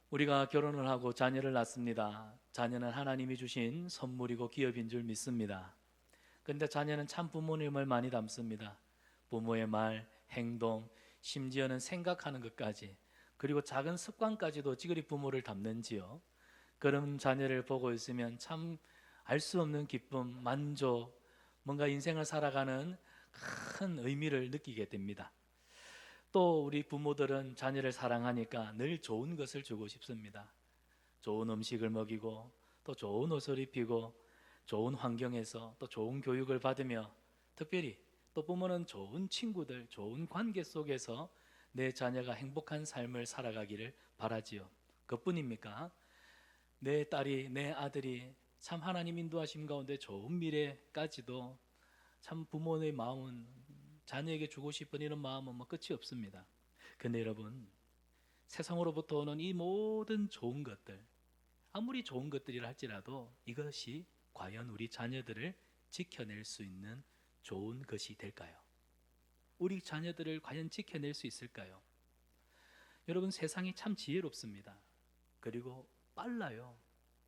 우리가 결혼을 하고 자녀를 낳습니다. 자녀는 하나님이 주신 선물이고 기업인 줄 믿습니다. 그런데 자녀는 참 부모님을 많이 닮습니다. 부모의 말, 행동, 심지어는 생각하는 것까지, 그리고 작은 습관까지도 지그리 부모를 닮는지요. 그런 자녀를 보고 있으면 참 알 수 없는 기쁨, 만족, 뭔가 인생을 살아가는 큰 의미를 느끼게 됩니다. 또 우리 부모들은 자녀를 사랑하니까 늘 좋은 것을 주고 싶습니다. 좋은 음식을 먹이고, 또 좋은 옷을 입히고, 좋은 환경에서 또 좋은 교육을 받으며, 특별히 또 부모는 좋은 친구들, 좋은 관계 속에서 내 자녀가 행복한 삶을 살아가기를 바라지요. 그뿐입니까? 내 딸이, 내 아들이 참 하나님 인도하심 가운데 좋은 미래까지도 참 부모의 마음은, 자녀에게 주고 싶은 이런 마음은 끝이 없습니다. 근데 여러분, 세상으로부터 오는 이 모든 좋은 것들, 아무리 좋은 것들이라 할지라도 이것이 과연 우리 자녀들을 지켜낼 수 있는 좋은 것이 될까요? 우리 자녀들을 과연 지켜낼 수 있을까요? 여러분, 세상이 참 지혜롭습니다. 그리고 빨라요.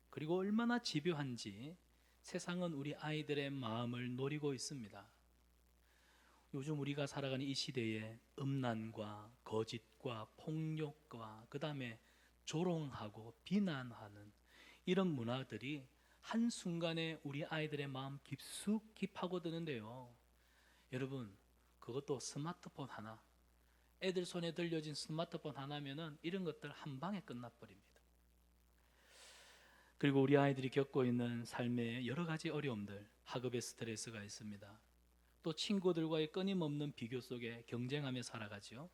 그리고 얼마나 집요한지 세상은 우리 아이들의 마음을 노리고 있습니다. 요즘 우리가 살아가는 이 시대에 음란과 거짓과 폭력과 그 다음에 조롱하고 비난하는 이런 문화들이 한순간에 우리 아이들의 마음 깊숙이 파고드는데요. 여러분, 그것도 스마트폰 하나, 애들 손에 들려진 스마트폰 하나면은 이런 것들 한 방에 끝나버립니다. 그리고 우리 아이들이 겪고 있는 삶의 여러 가지 어려움들, 학업의 스트레스가 있습니다. 또 친구들과의 끊임없는 비교 속에 경쟁하며 살아가죠.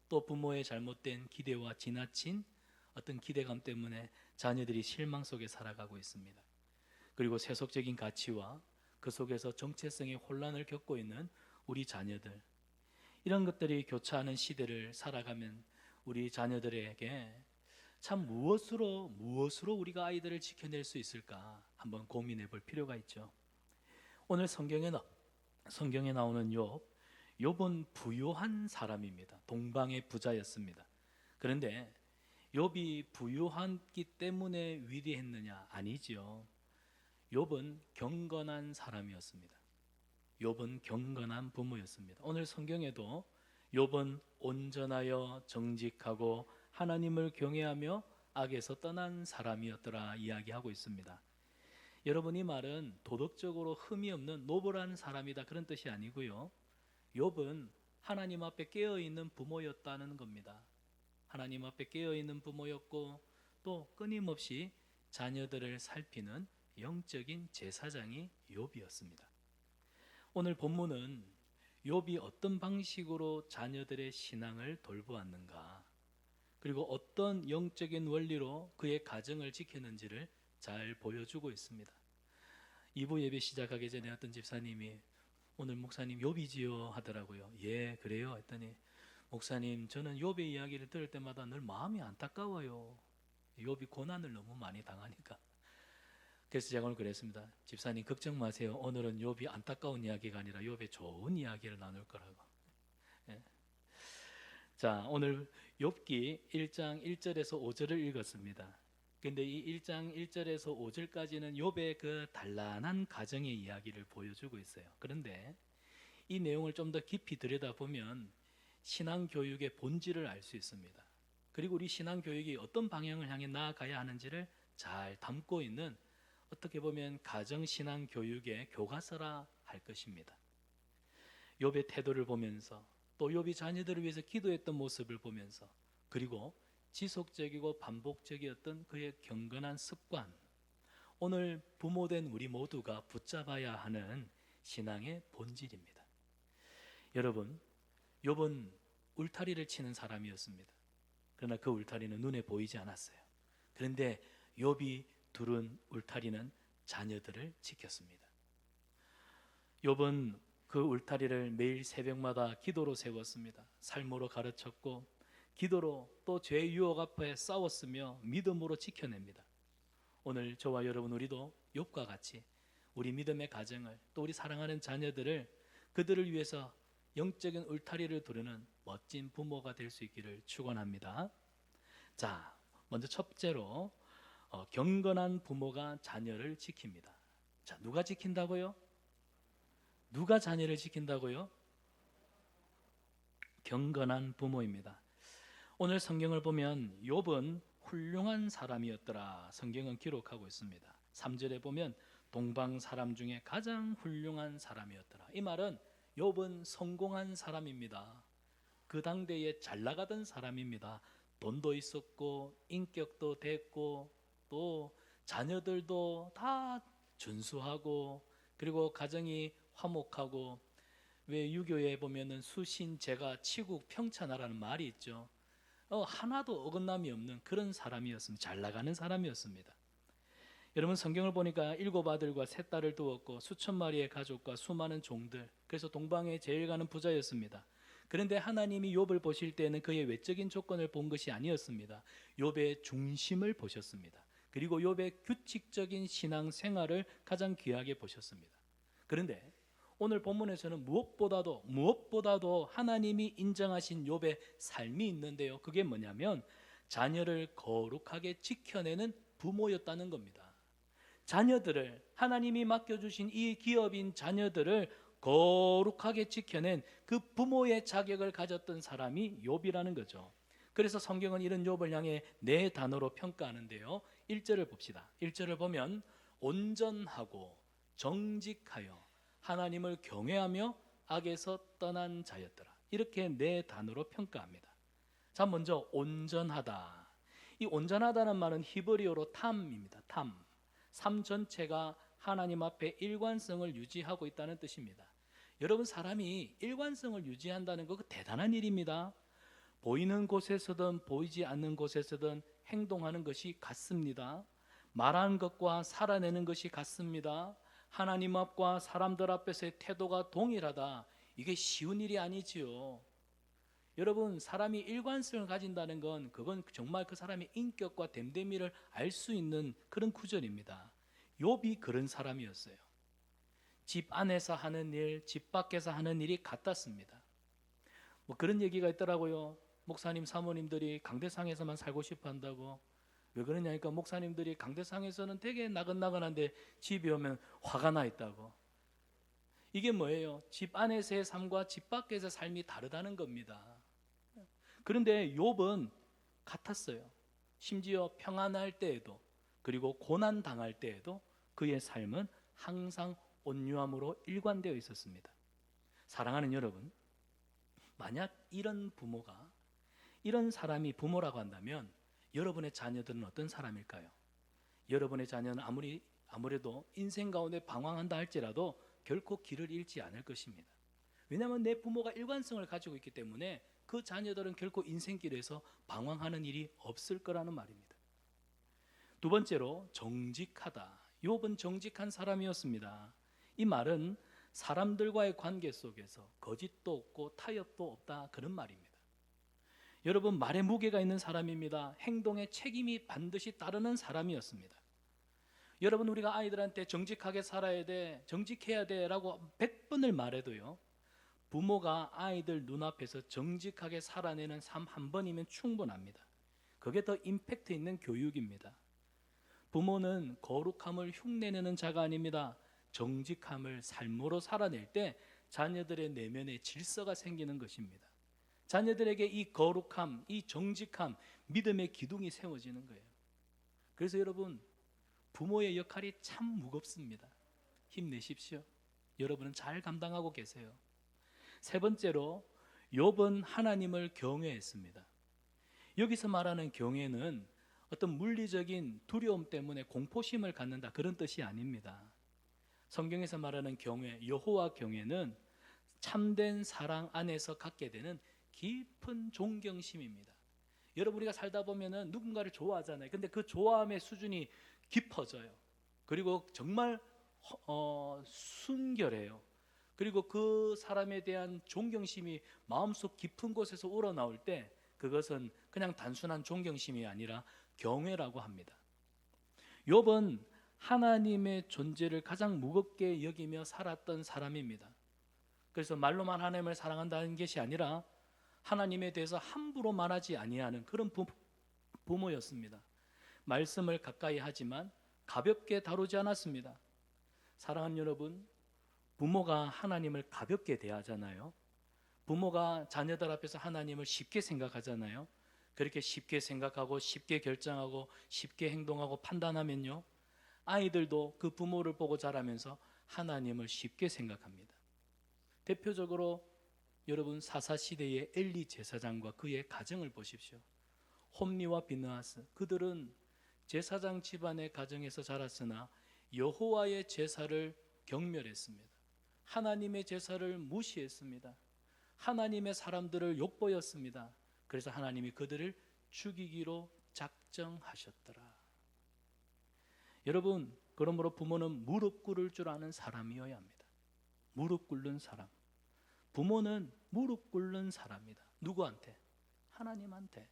또 부모의 잘못된 기대와 지나친 어떤 기대감 때문에 자녀들이 실망 속에 살아가고 있습니다. 그리고 세속적인 가치와 그 속에서 정체성의 혼란을 겪고 있는 우리 자녀들, 이런 것들이 교차하는 시대를 살아가면 우리 자녀들에게 참 무엇으로 우리가 아이들을 지켜낼 수 있을까 한번 고민해 볼 필요가 있죠. 오늘 성경에 나오는 욥은 부유한 사람입니다. 동방의 부자였습니다. 그런데 욥이 부유했기 때문에 위대했느냐? 아니지요. 욥은 경건한 사람이었습니다. 욥은 경건한 부모였습니다. 오늘 성경에도 욥은 온전하여 정직하고 하나님을 경외하며 악에서 떠난 사람이었더라 이야기하고 있습니다. 여러분, 이 말은 도덕적으로 흠이 없는 노블한 사람이다 그런 뜻이 아니고요. 욥은 하나님 앞에 깨어있는 부모였다는 겁니다. 하나님 앞에 깨어있는 부모였고 또 끊임없이 자녀들을 살피는 영적인 제사장이 욥이었습니다. 오늘 본문은 욥이 어떤 방식으로 자녀들의 신앙을 돌보았는가, 그리고 어떤 영적인 원리로 그의 가정을 지켰는지를 잘 보여주고 있습니다. 2부 예배 시작하기 전에 어떤 집사님이 오늘 목사님 욥이지요 하더라고요. 예, 그래요 했더니, 목사님, 저는 욥의 이야기를 들을 때마다 늘 마음이 안타까워요. 욥이 고난을 너무 많이 당하니까. 그래서 제가 오늘 그랬습니다. 집사님 걱정 마세요. 오늘은 욥이 안타까운 이야기가 아니라 욥의 좋은 이야기를 나눌 거라고. 예. 자, 오늘 욥기 1장 1절에서 5절을 읽었습니다. 근데 이 1장 1절에서 5절까지는 욥의 그 단란한 가정의 이야기를 보여주고 있어요. 그런데 이 내용을 좀 더 깊이 들여다보면 신앙 교육의 본질을 알 수 있습니다. 그리고 우리 신앙 교육이 어떤 방향을 향해 나아가야 하는지를 잘 담고 있는, 어떻게 보면 가정 신앙 교육의 교과서라 할 것입니다. 욥의 태도를 보면서, 또 욥이 자녀들을 위해서 기도했던 모습을 보면서, 그리고 지속적이고 반복적이었던 그의 경건한 습관, 오늘 부모된 우리 모두가 붙잡아야 하는 신앙의 본질입니다. 여러분, 욥은 울타리를 치는 사람이었습니다. 그러나 그 울타리는 눈에 보이지 않았어요. 그런데 욥이 두른 울타리는 자녀들을 지켰습니다. 욥은 그 울타리를 매일 새벽마다 기도로 세웠습니다. 삶으로 가르쳤고, 기도로 또 죄의 유혹 앞에 싸웠으며 믿음으로 지켜냅니다. 오늘 저와 여러분, 우리도 욥과 같이 우리 믿음의 가정을, 또 우리 사랑하는 자녀들을, 그들을 위해서 영적인 울타리를 두르는 멋진 부모가 될 수 있기를 축원합니다. 자, 먼저 첫째로 경건한 부모가 자녀를 지킵니다. 자, 누가 지킨다고요? 누가 자녀를 지킨다고요? 경건한 부모입니다. 오늘 성경을 보면 욥은 훌륭한 사람이었더라 성경은 기록하고 있습니다. 3절에 보면 동방 사람 중에 가장 훌륭한 사람이었더라. 이 말은 욥은 성공한 사람입니다. 그 당대에 잘 나가던 사람입니다. 돈도 있었고 인격도 됐고 또 자녀들도 다 준수하고 그리고 가정이 화목하고 왜 유교에 보면은 수신 제가 치국 평천하라는 말이 있죠. 하나도 어긋남이 없는 그런 사람이었습니다. 잘 나가는 사람이었습니다. 여러분 성경을 보니까 7 아들과 3 딸을 두었고 수천 마리의 가족과 수많은 종들, 그래서 동방에 제일 가는 부자였습니다. 그런데 하나님이 욥을 보실 때는 그의 외적인 조건을 본 것이 아니었습니다. 욥의 중심을 보셨습니다. 그리고 욥의 규칙적인 신앙 생활을 가장 귀하게 보셨습니다. 그런데 오늘 본문에서는 무엇보다도 하나님이 인정하신 욥의 삶이 있는데요. 그게 뭐냐면 자녀를 거룩하게 지켜내는 부모였다는 겁니다. 자녀들을 하나님이 맡겨주신 이 기업인 자녀들을 거룩하게 지켜낸 그 부모의 자격을 가졌던 사람이 욥이라는 거죠. 그래서 성경은 이런 욥을 향해 4단어로 평가하는데요. 1절을 봅시다. 1절을 보면 온전하고 정직하여 하나님을 경외하며 악에서 떠난 자였더라. 이렇게 4단어로 평가합니다. 자, 먼저 온전하다. 이 온전하다는 말은 히브리어로 탐입니다. 탐. 삶 전체가 하나님 앞에 일관성을 유지하고 있다는 뜻입니다. 여러분 사람이 일관성을 유지한다는 거 대단한 일입니다. 보이는 곳에서든 보이지 않는 곳에서든 행동하는 것이 같습니다. 말하는 것과 살아내는 것이 같습니다. 하나님 앞과 사람들 앞에서의 태도가 동일하다. 이게 쉬운 일이 아니지요. 여러분 사람이 일관성을 가진다는 건 그건 정말 그 사람의 인격과 됨됨이를 알 수 있는 그런 구절입니다. 욥이 그런 사람이었어요. 집 안에서 하는 일, 집 밖에서 하는 일이 같았습니다. 뭐 그런 얘기가 있더라고요. 목사님 사모님들이 강대상에서만 살고 싶어 한다고. 왜 그러냐니까 목사님들이 강대상에서는 되게 나긋나긋한데 집에 오면 화가 나 있다고. 이게 뭐예요? 집 안에서의 삶과 집 밖에서의 삶이 다르다는 겁니다. 그런데 욥은 같았어요. 심지어 평안할 때에도 그리고 고난 당할 때에도 그의 삶은 항상 온유함으로 일관되어 있었습니다. 사랑하는 여러분, 만약 이런 부모가 이런 사람이 부모라고 한다면 여러분의 자녀들은 어떤 사람일까요? 여러분의 자녀는 아무래도 인생 가운데 방황한다 할지라도 결코 길을 잃지 않을 것입니다. 왜냐하면 내 부모가 일관성을 가지고 있기 때문에 그 자녀들은 결코 인생길에서 방황하는 일이 없을 거라는 말입니다. 두 번째로 정직하다. 욥은 정직한 사람이었습니다. 이 말은 사람들과의 관계 속에서 거짓도 없고 타협도 없다 그런 말입니다. 여러분 말에 무게가 있는 사람입니다. 행동에 책임이 반드시 따르는 사람이었습니다. 여러분 우리가 아이들한테 정직하게 살아야 돼, 정직해야 돼 라고 100번을 말해도요, 부모가 아이들 눈앞에서 정직하게 살아내는 삶 한 번이면 충분합니다. 그게 더 임팩트 있는 교육입니다. 부모는 거룩함을 흉내내는 자가 아닙니다. 정직함을 삶으로 살아낼 때 자녀들의 내면에 질서가 생기는 것입니다. 자녀들에게 이 거룩함, 이 정직함, 믿음의 기둥이 세워지는 거예요. 그래서 여러분 부모의 역할이 참 무겁습니다. 힘내십시오. 여러분은 잘 감당하고 계세요. 세 번째로 욥은 하나님을 경외했습니다. 여기서 말하는 경외는 어떤 물리적인 두려움 때문에 공포심을 갖는다 그런 뜻이 아닙니다. 성경에서 말하는 경외, 여호와 경외는 참된 사랑 안에서 갖게 되는 깊은 존경심입니다. 여러분 우리가 살다 보면은 누군가를 좋아하잖아요. 근데 그 좋아함의 수준이 깊어져요. 그리고 정말 순결해요. 그리고 그 사람에 대한 존경심이 마음속 깊은 곳에서 우러나올 때 그것은 그냥 단순한 존경심이 아니라 경외라고 합니다. 욥은 하나님의 존재를 가장 무겁게 여기며 살았던 사람입니다. 그래서 말로만 하나님을 사랑한다는 것이 아니라 하나님에 대해서 함부로 말하지 아니하는 그런 부모였습니다. 말씀을 가까이 하지만 가볍게 다루지 않았습니다. 사랑하는 여러분, 부모가 하나님을 가볍게 대하잖아요. 부모가 자녀들 앞에서 하나님을 쉽게 생각하잖아요. 그렇게 쉽게 생각하고 쉽게 결정하고 쉽게 행동하고 판단하면요, 아이들도 그 부모를 보고 자라면서 하나님을 쉽게 생각합니다. 대표적으로 여러분, 사사시대의 엘리 제사장과 그의 가정을 보십시오. 홈리와 비느하스, 그들은 제사장 집안의 가정에서 자랐으나 여호와의 제사를 경멸했습니다. 하나님의 제사를 무시했습니다. 하나님의 사람들을 욕보였습니다. 그래서 하나님이 그들을 죽이기로 작정하셨더라. 여러분, 그러므로 부모는 무릎 꿇을 줄 아는 사람이어야 합니다. 무릎 꿇는 사람. 부모는 무릎 꿇는 사람이다. 누구한테? 하나님한테.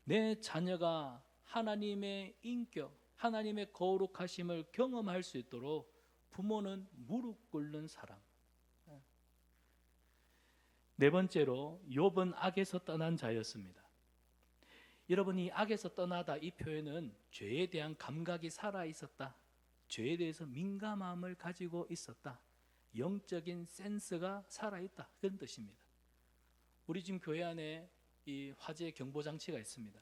내 자녀가 하나님의 인격, 하나님의 거룩하심을 경험할 수 있도록 부모는 무릎 꿇는 사람. 네 번째로, 욥은 악에서 떠난 자였습니다. 여러분, 이 악에서 떠나다, 이 표현은 죄에 대한 감각이 살아 있었다, 죄에 대해서 민감함을 가지고 있었다, 영적인 센스가 살아있다, 그런 뜻입니다. 우리 지금 교회 안에 이 화재 경보 장치가 있습니다.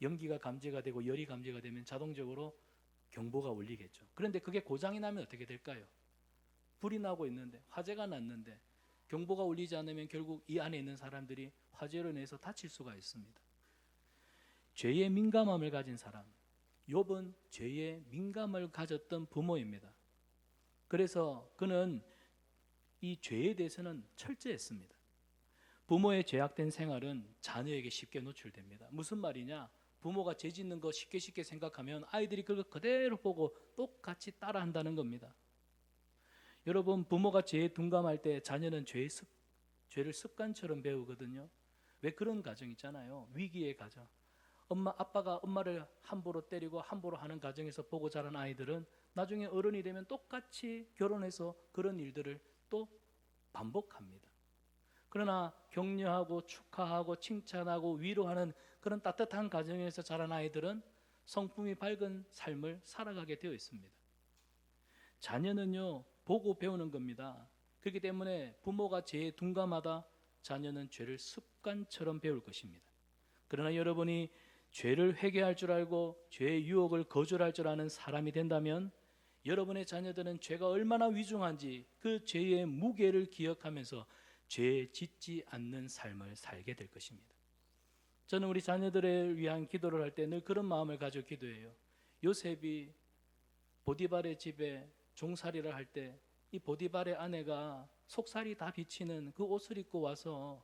연기가 감지가 되고 열이 감지가 되면 자동적으로 경보가 울리겠죠. 그런데 그게 고장이 나면 어떻게 될까요? 불이 나고 있는데, 화재가 났는데 경보가 울리지 않으면 결국 이 안에 있는 사람들이 화재로 인해서 다칠 수가 있습니다. 죄에 민감함을 가진 사람, 욥은 죄에 민감을 가졌던 부모입니다. 그래서 그는 이 죄에 대해서는 철저했습니다. 부모의 죄악된 생활은 자녀에게 쉽게 노출됩니다. 무슨 말이냐? 부모가 죄 짓는 거 쉽게 생각하면 아이들이 그걸 그대로 보고 똑같이 따라한다는 겁니다. 여러분, 부모가 죄에 둔감할 때 자녀는 죄를 습관처럼 배우거든요. 왜? 그런 가정 있잖아요. 위기의 가정. 아빠가 엄마를 함부로 때리고 함부로 하는 가정에서 보고 자란 아이들은 나중에 어른이 되면 똑같이 결혼해서 그런 일들을 또 반복합니다. 그러나 격려하고 축하하고 칭찬하고 위로하는 그런 따뜻한 가정에서 자란 아이들은 성품이 밝은 삶을 살아가게 되어 있습니다. 자녀는요, 보고 배우는 겁니다. 그렇기 때문에 부모가 죄에 둔감하다, 자녀는 죄를 습관처럼 배울 것입니다. 그러나 여러분이 죄를 회개할 줄 알고 죄의 유혹을 거절할 줄 아는 사람이 된다면 여러분의 자녀들은 죄가 얼마나 위중한지 그 죄의 무게를 기억하면서 죄에 짓지 않는 삶을 살게 될 것입니다. 저는 우리 자녀들을 위한 기도를 할 때 늘 그런 마음을 가지고 기도해요. 요셉이 보디발의 집에 종살이를 할 때 이 보디발의 아내가 속살이 다 비치는 그 옷을 입고 와서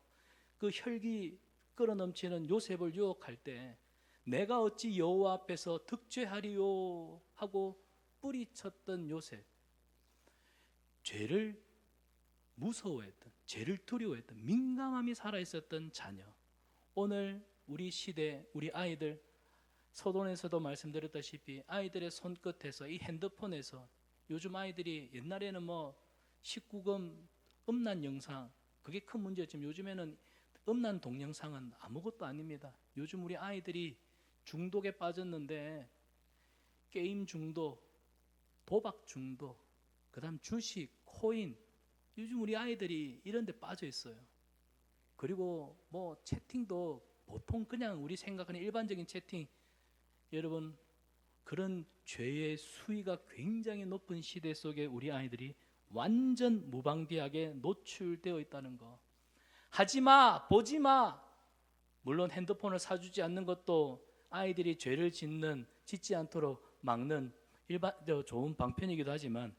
그 혈기 끌어넘치는 요셉을 유혹할 때 내가 어찌 여호와 앞에서 득죄하리요 하고 뿌리쳤던 요셉, 죄를 무서워했던, 죄를 두려워했던, 민감함이 살아있었던 자녀. 오늘 우리 시대, 우리 아이들, 서론에서도 말씀드렸다시피 아이들의 손끝에서, 이 핸드폰에서, 요즘 아이들이 옛날에는 19금 음란 영상, 그게 큰 문제였지만 요즘에는 음란 동영상은 아무것도 아닙니다. 요즘 우리 아이들이 중독에 빠졌는데 게임 중독, 도박 중독, 그 다음 주식, 코인, 요즘 우리 아이들이 이런 데 빠져 있어요. 그리고 채팅도 보통 그냥 우리 생각하는 일반적인 채팅, 여러분, 그런 죄의 수위가 굉장히 높은 시대 속에 우리 아이들이 완전 무방비하게 노출되어 있다는 거. 하지마, 보지마. 물론 핸드폰을 사주지 않는 것도 아이들이 죄를 짓지 않도록 막는 좋은 방편이기도 하지만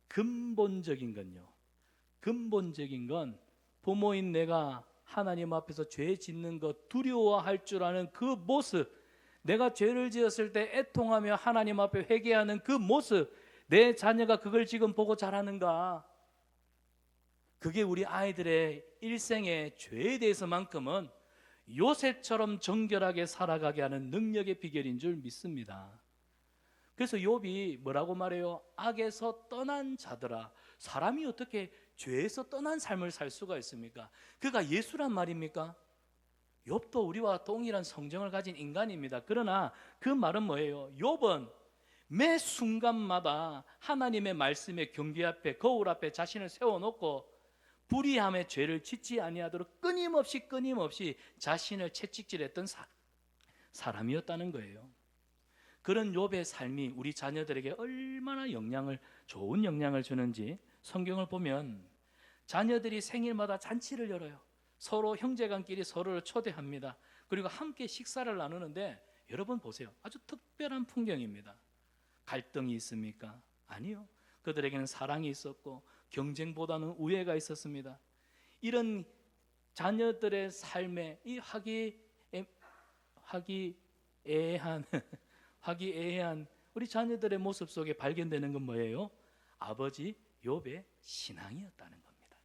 근본적인 건 부모인 내가 하나님 앞에서 죄 짓는 것 두려워할 줄 아는 그 모습, 내가 죄를 지었을 때 애통하며 하나님 앞에 회개하는 그 모습, 내 자녀가 그걸 지금 보고 자라는가? 그게 우리 아이들의 일생의 죄에 대해서만큼은 요셉처럼 정결하게 살아가게 하는 능력의 비결인 줄 믿습니다. 그래서 욥이 뭐라고 말해요? 악에서 떠난 자들아. 사람이 어떻게 죄에서 떠난 삶을 살 수가 있습니까? 그가 예수란 말입니까? 욥도 우리와 동일한 성정을 가진 인간입니다. 그러나 그 말은 뭐예요? 욥은 매 순간마다 하나님의 말씀의 경계 앞에, 거울 앞에 자신을 세워놓고 불의함의 죄를 짓지 아니하도록 끊임없이 자신을 채찍질했던 사람이었다는 거예요. 그런 욥의 삶이 우리 자녀들에게 얼마나 좋은 영향을 주는지 성경을 보면 자녀들이 생일마다 잔치를 열어요. 서로 형제간끼리 서로를 초대합니다. 그리고 함께 식사를 나누는데 여러분 보세요. 아주 특별한 풍경입니다. 갈등이 있습니까? 아니요. 그들에게는 사랑이 있었고 경쟁보다는 우애가 있었습니다. 이런 자녀들의 삶에 이 화기애애한 우리 자녀들의 모습 속에 발견되는 건 뭐예요? 아버지 욥의 신앙이었다는 겁니다.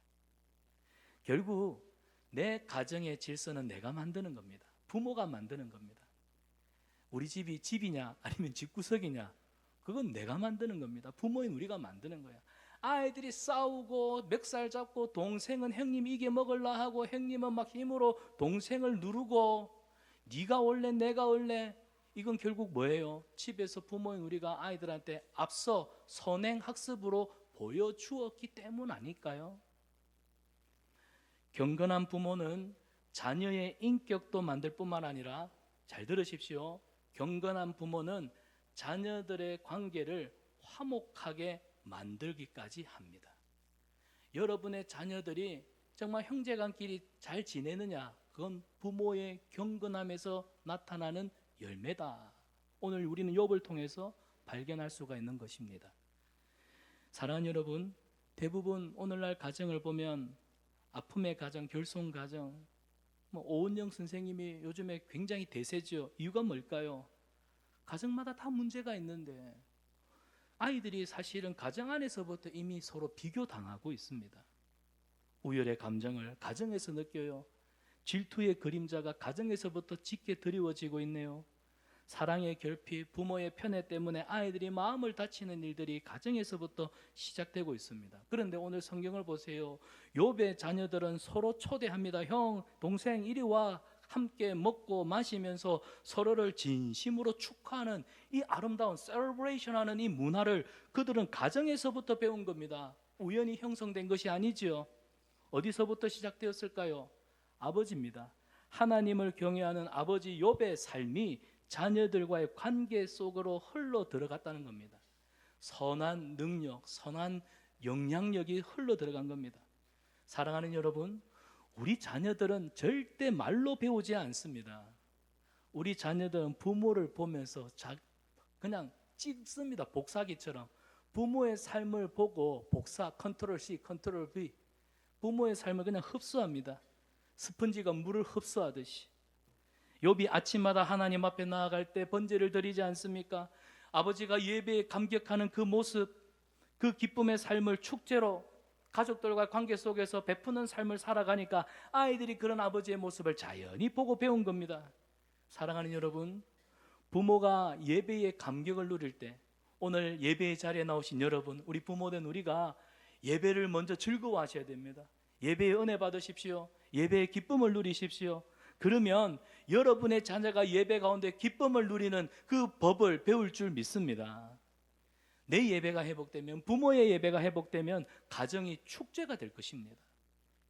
결국 내 가정의 질서는 내가 만드는 겁니다. 부모가 만드는 겁니다. 우리 집이 집이냐 아니면 집구석이냐, 그건 내가 만드는 겁니다. 부모인 우리가 만드는 거야. 아이들이 싸우고 멱살 잡고 동생은 형님 이게 먹을라 하고 형님은 막 힘으로 동생을 누르고 네가 올래 내가 올래, 이건 결국 뭐예요? 집에서 부모인 우리가 아이들한테 앞서 선행학습으로 보여주었기 때문 아닐까요? 경건한 부모는 자녀의 인격도 만들 뿐만 아니라, 잘 들으십시오, 경건한 부모는 자녀들의 관계를 화목하게 만들기까지 합니다. 여러분의 자녀들이 정말 형제간끼리 잘 지내느냐, 그건 부모의 경건함에서 나타나는 열매다. 오늘 우리는 욥을 통해서 발견할 수가 있는 것입니다. 사랑하는 여러분, 대부분 오늘날 가정을 보면 아픔의 가정, 결손 가정, 오은영 선생님이 요즘에 굉장히 대세죠. 이유가 뭘까요? 가정마다 다 문제가 있는데 아이들이 사실은 가정 안에서부터 이미 서로 비교당하고 있습니다. 우열의 감정을 가정에서 느껴요. 질투의 그림자가 가정에서부터 짙게 드리워지고 있네요. 사랑의 결핍, 부모의 편애 때문에 아이들이 마음을 다치는 일들이 가정에서부터 시작되고 있습니다. 그런데 오늘 성경을 보세요. 욥의 자녀들은 서로 초대합니다. 형, 동생 이리 와. 함께 먹고 마시면서 서로를 진심으로 축하하는 이 아름다운 셀러브레이션하는 이 문화를 그들은 가정에서부터 배운 겁니다. 우연히 형성된 것이 아니죠. 어디서부터 시작되었을까요? 아버지입니다. 하나님을 경외하는 아버지 욥의 삶이 자녀들과의 관계 속으로 흘러 들어갔다는 겁니다. 선한 능력, 선한 영향력이 흘러 들어간 겁니다. 사랑하는 여러분, 우리 자녀들은 절대 말로 배우지 않습니다. 우리 자녀들은 부모를 보면서 그냥 찍습니다. 복사기처럼. 부모의 삶을 보고 복사, 컨트롤 C, 컨트롤 V, 부모의 삶을 그냥 흡수합니다. 스펀지가 물을 흡수하듯이. 욥이 아침마다 하나님 앞에 나아갈 때 번제를 드리지 않습니까? 아버지가 예배에 감격하는 그 모습, 그 기쁨의 삶을 축제로 가족들과 관계 속에서 베푸는 삶을 살아가니까 아이들이 그런 아버지의 모습을 자연히 보고 배운 겁니다. 사랑하는 여러분, 부모가 예배의 감격을 누릴 때, 오늘 예배의 자리에 나오신 여러분, 우리 부모된 우리가 예배를 먼저 즐거워하셔야 됩니다. 예배의 은혜 받으십시오. 예배의 기쁨을 누리십시오. 그러면 여러분의 자녀가 예배 가운데 기쁨을 누리는 그 법을 배울 줄 믿습니다. 내 예배가 회복되면, 부모의 예배가 회복되면 가정이 축제가 될 것입니다.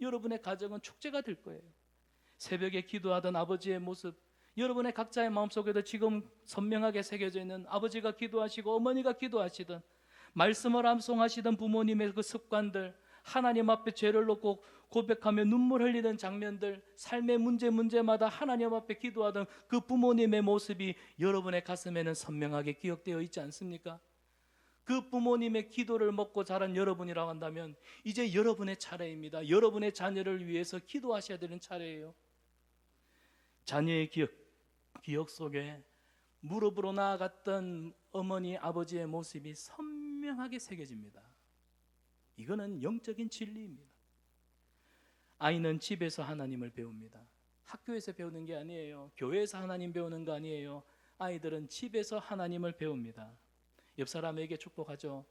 여러분의 가정은 축제가 될 거예요. 새벽에 기도하던 아버지의 모습, 여러분의 각자의 마음속에도 지금 선명하게 새겨져 있는 아버지가 기도하시고 어머니가 기도하시던, 말씀을 암송하시던 부모님의 그 습관들, 하나님 앞에 죄를 놓고 고백하며 눈물 흘리는 장면들, 삶의 문제마다 하나님 앞에 기도하던 그 부모님의 모습이 여러분의 가슴에는 선명하게 기억되어 있지 않습니까? 그 부모님의 기도를 먹고 자란 여러분이라고 한다면 이제 여러분의 차례입니다. 여러분의 자녀를 위해서 기도하셔야 되는 차례예요. 자녀의 기억 속에 무릎으로 나아갔던 어머니, 아버지의 모습이 선명하게 새겨집니다. 이거는 영적인 진리입니다. 아이는 집에서 하나님을 배웁니다. 학교에서 배우는 게 아니에요. 교회에서 하나님 배우는 거 아니에요. 아이들은 집에서 하나님을 배웁니다. 옆 사람에게 축복하죠.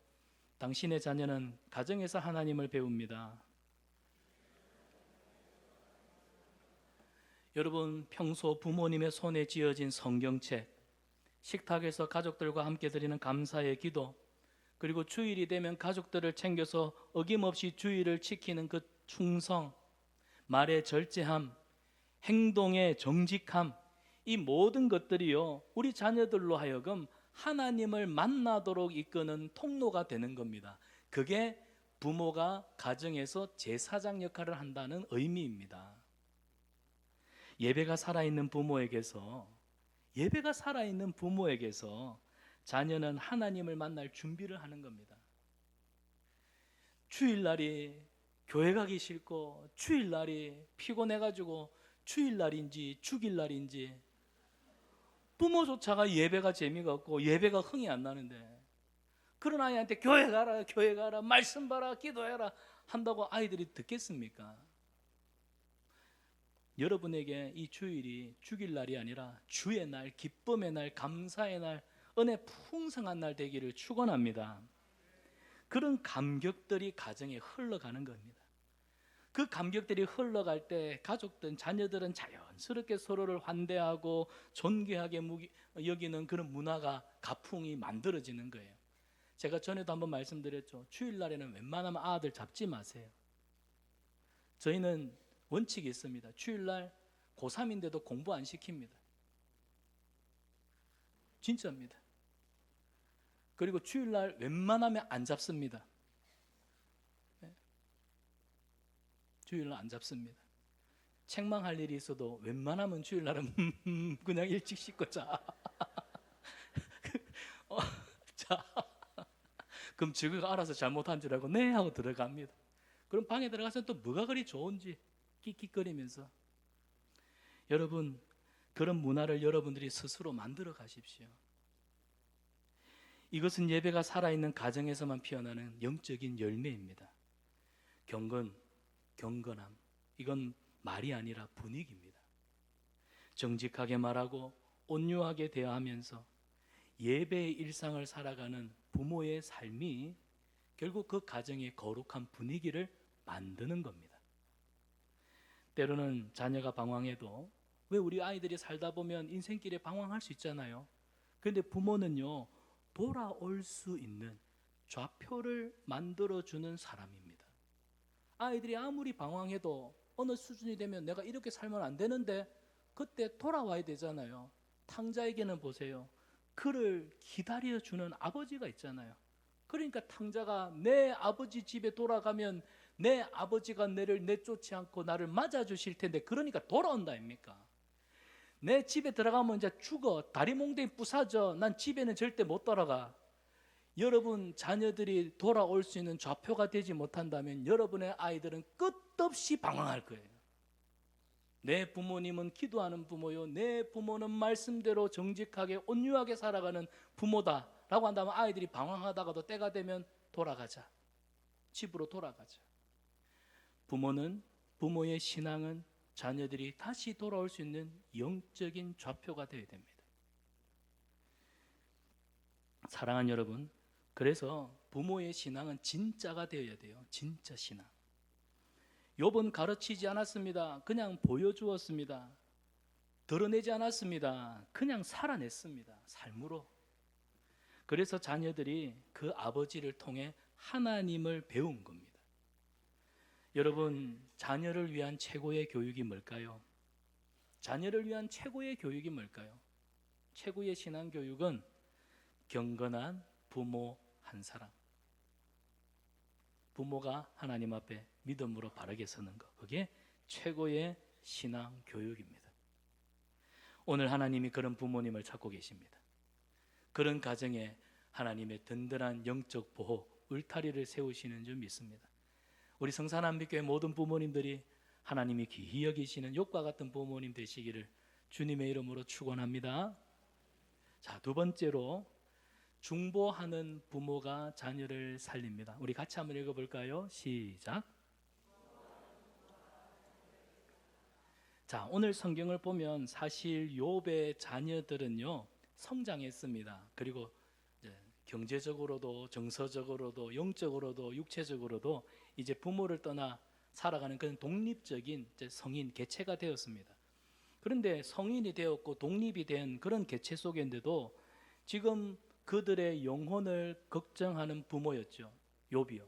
당신의 자녀는 가정에서 하나님을 배웁니다. 여러분, 평소 부모님의 손에 쥐어진 성경책, 식탁에서 가족들과 함께 드리는 감사의 기도, 그리고 주일이 되면 가족들을 챙겨서 어김없이 주일을 지키는 그 충성, 말의 절제함, 행동의 정직함, 이 모든 것들이요, 우리 자녀들로 하여금 하나님을 만나도록 이끄는 통로가 되는 겁니다. 그게 부모가 가정에서 제사장 역할을 한다는 의미입니다. 예배가 살아있는 부모에게서 자녀는 하나님을 만날 준비를 하는 겁니다. 주일날이 교회 가기 싫고, 주일날이 피곤해가지고 주일날인지 주길날인지 부모조차가 예배가 재미가 없고 예배가 흥이 안 나는데, 그런 아이한테 교회 가라, 말씀 봐라, 기도해라 한다고 아이들이 듣겠습니까? 여러분에게 이 주일이 주길날이 아니라 주의 날, 기쁨의 날, 감사의 날, 은혜 풍성한 날 되기를 축원합니다. 그런 감격들이 가정에 흘러가는 겁니다. 그 감격들이 흘러갈 때 가족들, 자녀들은 자연스럽게 서로를 환대하고 존귀하게 여기는 그런 문화가, 가풍이 만들어지는 거예요. 제가 전에도 한번 말씀드렸죠. 주일날에는 웬만하면 아들 잡지 마세요. 저희는 원칙이 있습니다. 주일날 고3인데도 공부 안 시킵니다. 진짜입니다. 그리고 주일날 웬만하면 안 잡습니다. 주일날 안 잡습니다. 책망할 일이 있어도 웬만하면 주일날은 그냥 일찍 씻고 자. 자, 그럼 지가 알아서 잘못한 줄 알고 네 하고 들어갑니다. 그럼 방에 들어가서 또 뭐가 그리 좋은지 끽끽거리면서. 여러분, 그런 문화를 여러분들이 스스로 만들어 가십시오. 이것은 예배가 살아있는 가정에서만 피어나는 영적인 열매입니다. 경건함, 이건 말이 아니라 분위기입니다. 정직하게 말하고 온유하게 대화하면서 예배의 일상을 살아가는 부모의 삶이 결국 그 가정의 거룩한 분위기를 만드는 겁니다. 때로는 자녀가 방황해도, 왜 우리 아이들이 살다 보면 인생길에 방황할 수 있잖아요. 그런데 부모는요, 돌아올 수 있는 좌표를 만들어주는 사람입니다. 아이들이 아무리 방황해도 어느 수준이 되면 내가 이렇게 살면 안 되는데 그때 돌아와야 되잖아요. 탕자에게는 보세요, 그를 기다려주는 아버지가 있잖아요. 그러니까 탕자가 내 아버지 집에 돌아가면 내 아버지가 나를 내쫓지 않고 나를 맞아주실 텐데, 그러니까 돌아온다 아닙니까? 내 집에 들어가면 이제 죽어, 다리 몽둥이 부사져, 난 집에는 절대 못 돌아가. 여러분 자녀들이 돌아올 수 있는 좌표가 되지 못한다면 여러분의 아이들은 끝없이 방황할 거예요. 내 부모님은 기도하는 부모요, 내 부모는 말씀대로 정직하게 온유하게 살아가는 부모다 라고 한다면 아이들이 방황하다가도 때가 되면 돌아가자, 집으로 돌아가자. 부모의 신앙은 자녀들이 다시 돌아올 수 있는 영적인 좌표가 되어야 됩니다. 사랑하는 여러분, 그래서 부모의 신앙은 진짜가 되어야 돼요. 진짜 신앙. 욥은 가르치지 않았습니다. 그냥 보여주었습니다. 드러내지 않았습니다. 그냥 살아냈습니다. 삶으로. 그래서 자녀들이 그 아버지를 통해 하나님을 배운 겁니다. 여러분, 자녀를 위한 최고의 교육이 뭘까요? 자녀를 위한 최고의 교육이 뭘까요? 최고의 신앙 교육은 경건한 부모 한 사람. 부모가 하나님 앞에 믿음으로 바르게 서는 것, 그게 최고의 신앙 교육입니다. 오늘 하나님이 그런 부모님을 찾고 계십니다. 그런 가정에 하나님의 든든한 영적 보호, 울타리를 세우시는 줄 믿습니다. 우리 성산한빛교회 모든 부모님들이 하나님이 귀히 여기시는 욥과 같은 부모님 되시기를 주님의 이름으로 축원합니다. 자, 두 번째로 중보하는 부모가 자녀를 살립니다. 우리 같이 한번 읽어볼까요? 시작. 자, 오늘 성경을 보면 사실 욥의 자녀들은요 성장했습니다. 그리고 경제적으로도 정서적으로도 영적으로도 육체적으로도 이제 부모를 떠나 살아가는 그런 독립적인 성인 개체가 되었습니다. 그런데 성인이 되었고 독립이 된 그런 개체 속인데도 지금 그들의 영혼을 걱정하는 부모였죠. 욥이요.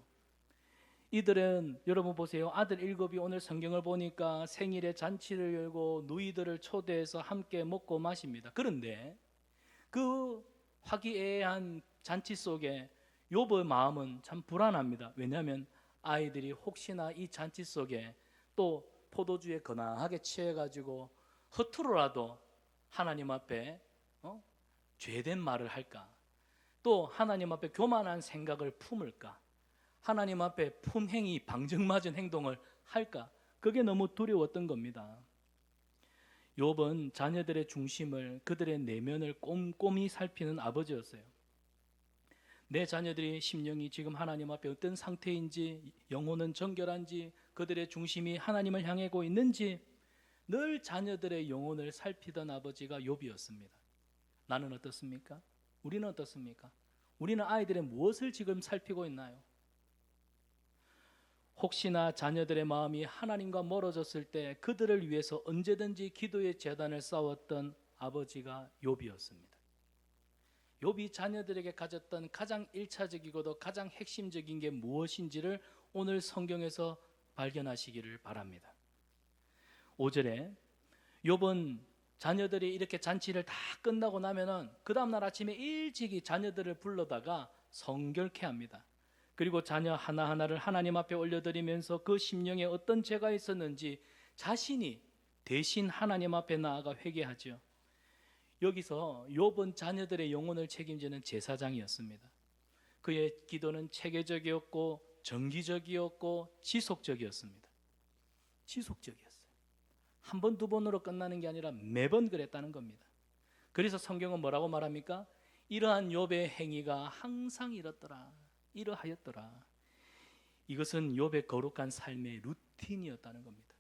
이들은 여러분 보세요. 아들 7이 오늘 성경을 보니까 생일에 잔치를 열고 누이들을 초대해서 함께 먹고 마십니다. 그런데 그 화기애애한 잔치 속에 욥의 마음은 참 불안합니다. 왜냐하면 아이들이 혹시나 이 잔치 속에 또 포도주에 거나하게 취해가지고 허투루라도 하나님 앞에 죄된 말을 할까, 또 하나님 앞에 교만한 생각을 품을까, 하나님 앞에 품행이 방정맞은 행동을 할까, 그게 너무 두려웠던 겁니다. 욥은 자녀들의 중심을, 그들의 내면을 꼼꼼히 살피는 아버지였어요. 내 자녀들이 심령이 지금 하나님 앞에 어떤 상태인지, 영혼은 정결한지, 그들의 중심이 하나님을 향하고 있는지 늘 자녀들의 영혼을 살피던 아버지가 욥이었습니다. 나는 어떻습니까? 우리는 어떻습니까? 우리는 아이들의 무엇을 지금 살피고 있나요? 혹시나 자녀들의 마음이 하나님과 멀어졌을 때 그들을 위해서 언제든지 기도의 제단을 쌓았던 아버지가 욥이었습니다. 욥이 자녀들에게 가졌던 가장 1차적이고도 가장 핵심적인 게 무엇인지를 오늘 성경에서 발견하시기를 바랍니다. 5절에 욥은 자녀들이 이렇게 잔치를 다 끝나고 나면은 그 다음날 아침에 일찍이 자녀들을 불러다가 성결케 합니다. 그리고 자녀 하나하나를 하나님 앞에 올려드리면서 그 심령에 어떤 죄가 있었는지 자신이 대신 하나님 앞에 나아가 회개하죠. 여기서 욥은 자녀들의 영혼을 책임지는 제사장이었습니다. 그의 기도는 체계적이었고 정기적이었고 지속적이었습니다. 지속적이었어요. 한 번, 두 번으로 끝나는 게 아니라 매번 그랬다는 겁니다. 그래서 성경은 뭐라고 말합니까? 이러한 욥의 행위가 항상 이러하였더라. 이것은 욥의 거룩한 삶의 루틴이었다는 겁니다.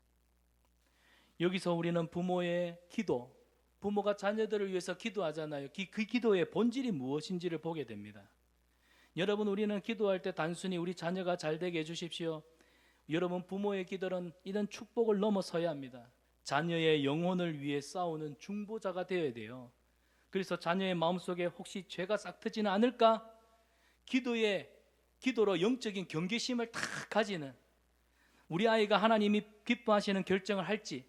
여기서 우리는 부모의 기도, 부모가 자녀들을 위해서 기도하잖아요. 그 기도의 본질이 무엇인지를 보게 됩니다. 여러분, 우리는 기도할 때 단순히 우리 자녀가 잘 되게 해주십시오. 여러분, 부모의 기도는 이런 축복을 넘어서야 합니다. 자녀의 영혼을 위해 싸우는 중보자가 되어야 돼요. 그래서 자녀의 마음속에 혹시 죄가 싹트지는 않을까? 기도로 영적인 경계심을 다 가지는, 우리 아이가 하나님이 기뻐하시는 결정을 할지,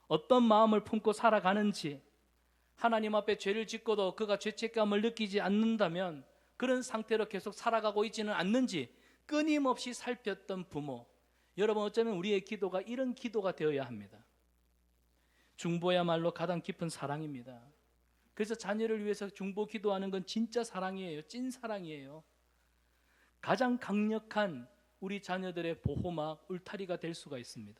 어떤 마음을 품고 살아가는지, 하나님 앞에 죄를 짓고도 그가 죄책감을 느끼지 않는다면 그런 상태로 계속 살아가고 있지는 않는지 끊임없이 살폈던 부모, 여러분, 어쩌면 우리의 기도가 이런 기도가 되어야 합니다. 중보야말로 가장 깊은 사랑입니다. 그래서 자녀를 위해서 중보 기도하는 건 진짜 사랑이에요. 찐 사랑이에요. 가장 강력한 우리 자녀들의 보호막, 울타리가 될 수가 있습니다.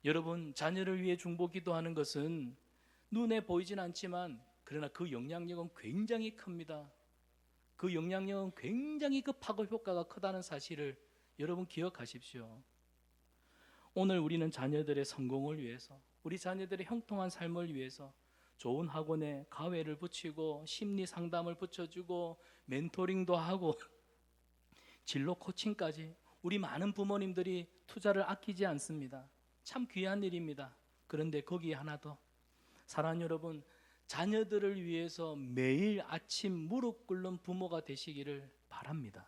여러분, 자녀를 위해 중보 기도하는 것은 눈에 보이진 않지만 그러나 그 영향력은 굉장히 큽니다. 그 영향력은 굉장히 그 파급 효과가 크다는 사실을 여러분 기억하십시오. 오늘 우리는 자녀들의 성공을 위해서, 우리 자녀들의 형통한 삶을 위해서 좋은 학원에 가외를 붙이고 심리 상담을 붙여주고 멘토링도 하고 진로 코칭까지 우리 많은 부모님들이 투자를 아끼지 않습니다. 참 귀한 일입니다. 그런데 거기에 하나 더, 사랑하는 여러분, 자녀들을 위해서 매일 아침 무릎 꿇는 부모가 되시기를 바랍니다.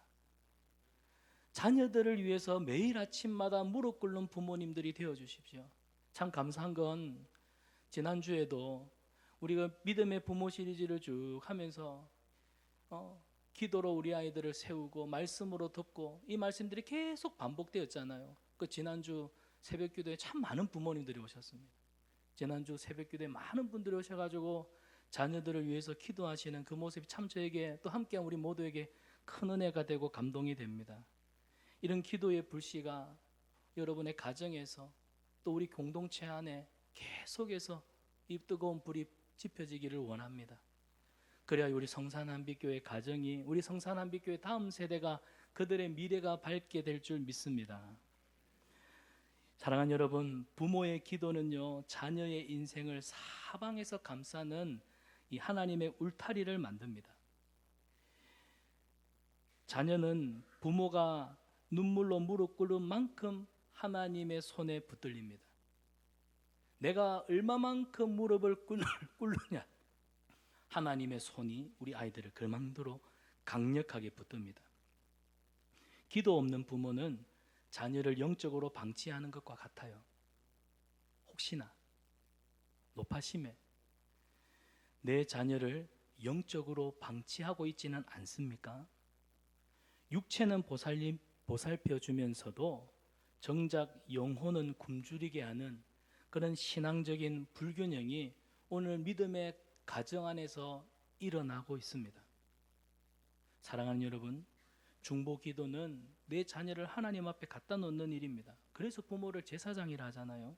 자녀들을 위해서 매일 아침마다 무릎 꿇는 부모님들이 되어 주십시오. 참 감사한 건 지난주에도 우리가 믿음의 부모 시리즈를 쭉 하면서 기도로 우리 아이들을 세우고 말씀으로 돕고, 이 말씀들이 계속 반복되었잖아요. 그 지난주 새벽기도에 참 많은 부모님들이 오셨습니다. 지난주 새벽기도에 많은 분들이 오셔가지고 자녀들을 위해서 기도하시는 그 모습이 참 저에게, 또 함께한 우리 모두에게 큰 은혜가 되고 감동이 됩니다. 이런 기도의 불씨가 여러분의 가정에서 또 우리 공동체 안에 계속해서 이 뜨거운 불이 지펴지기를 원합니다. 그래야 우리 성산한빛교회 가정이, 우리 성산한빛교회 다음 세대가, 그들의 미래가 밝게 될 줄 믿습니다. 사랑하는 여러분, 부모의 기도는요, 자녀의 인생을 사방에서 감싸는 이 하나님의 울타리를 만듭니다. 자녀는 부모가 눈물로 무릎 꿇은 만큼 하나님의 손에 붙들립니다. 내가 얼마만큼 무릎을 꿇느냐, 하나님의 손이 우리 아이들을 그만두로 강력하게 붙듭니다. 기도 없는 부모는 자녀를 영적으로 방치하는 것과 같아요. 혹시나 높아심에 내 자녀를 영적으로 방치하고 있지는 않습니까? 육체는 보살펴주면서도 정작 영혼은 굶주리게 하는 그런 신앙적인 불균형이 오늘 믿음의 가정 안에서 일어나고 있습니다. 사랑하는 여러분, 중보기도는 내 자녀를 하나님 앞에 갖다 놓는 일입니다. 그래서 부모를 제사장이라 하잖아요.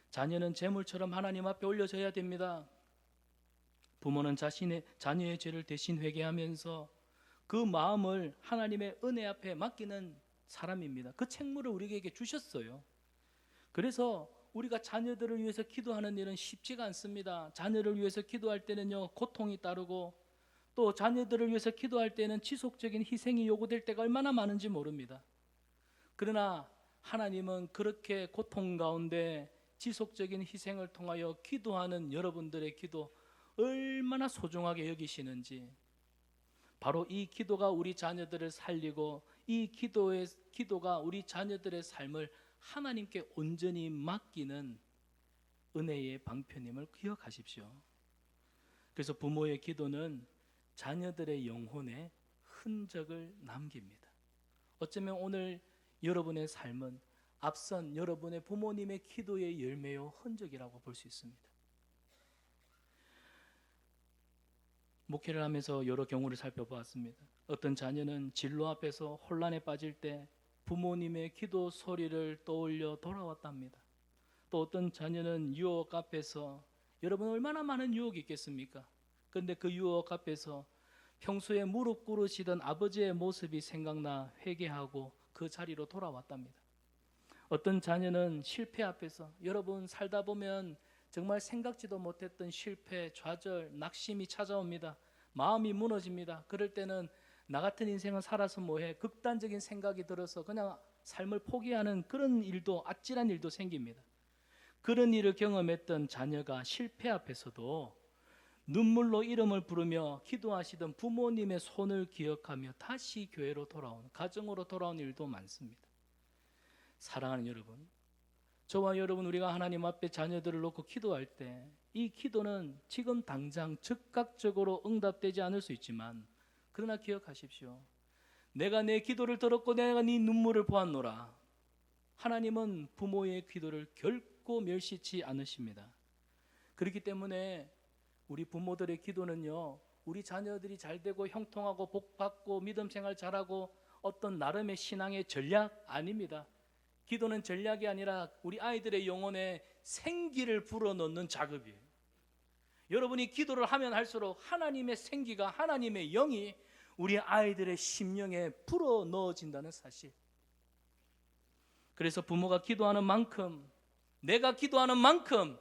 자녀는 제물처럼 하나님 앞에 올려져야 됩니다. 부모는 자신의 자녀의 죄를 대신 회개하면서 그 마음을 하나님의 은혜 앞에 맡기는 사람입니다. 그 책무를 우리에게 주셨어요. 그래서 우리가 자녀들을 위해서 기도하는 일은 쉽지가 않습니다. 자녀를 위해서 기도할 때는요, 고통이 따르고 또 자녀들을 위해서 기도할 때는 지속적인 희생이 요구될 때가 얼마나 많은지 모릅니다. 그러나 하나님은 그렇게 고통 가운데 지속적인 희생을 통하여 기도하는 여러분들의 기도 얼마나 소중하게 여기시는지, 바로 이 기도가 우리 자녀들을 살리고 이 기도가 우리 자녀들의 삶을 하나님께 온전히 맡기는 은혜의 방편임을 기억하십시오. 그래서 부모의 기도는 자녀들의 영혼에 흔적을 남깁니다. 어쩌면 오늘 여러분의 삶은 앞선 여러분의 부모님의 기도의 열매요 흔적이라고 볼 수 있습니다. 목회를 하면서 여러 경우를 살펴보았습니다. 어떤 자녀는 진로 앞에서 혼란에 빠질 때 부모님의 기도 소리를 떠올려 돌아왔답니다. 또 어떤 자녀는 유혹 앞에서, 여러분 얼마나 많은 유혹이 있겠습니까? 그런데 그 유혹 앞에서 평소에 무릎 꿇으시던 아버지의 모습이 생각나 회개하고 그 자리로 돌아왔답니다. 어떤 자녀는 실패 앞에서, 여러분 살다 보면 정말 생각지도 못했던 실패, 좌절, 낙심이 찾아옵니다. 마음이 무너집니다. 그럴 때는 나 같은 인생은 살아서 뭐해? 극단적인 생각이 들어서 그냥 삶을 포기하는 그런 일도, 아찔한 일도 생깁니다. 그런 일을 경험했던 자녀가 실패 앞에서도 눈물로 이름을 부르며 기도하시던 부모님의 손을 기억하며 다시 교회로 돌아온, 가정으로 돌아온 일도 많습니다. 사랑하는 여러분, 저와 여러분, 우리가 하나님 앞에 자녀들을 놓고 기도할 때 이 기도는 지금 당장 즉각적으로 응답되지 않을 수 있지만, 그러나 기억하십시오. 내가 내 기도를 들었고 내가 네 눈물을 보았노라. 하나님은 부모의 기도를 결코 멸시치 않으십니다. 그렇기 때문에 우리 부모들의 기도는요, 우리 자녀들이 잘되고 형통하고 복받고 믿음 생활 잘하고 어떤 나름의 신앙의 전략 아닙니다. 기도는 전략이 아니라 우리 아이들의 영혼에 생기를 불어넣는 작업이에요. 여러분이 기도를 하면 할수록 하나님의 생기가, 하나님의 영이 우리 아이들의 심령에 불어넣어진다는 사실. 그래서 부모가 기도하는 만큼, 내가 기도하는 만큼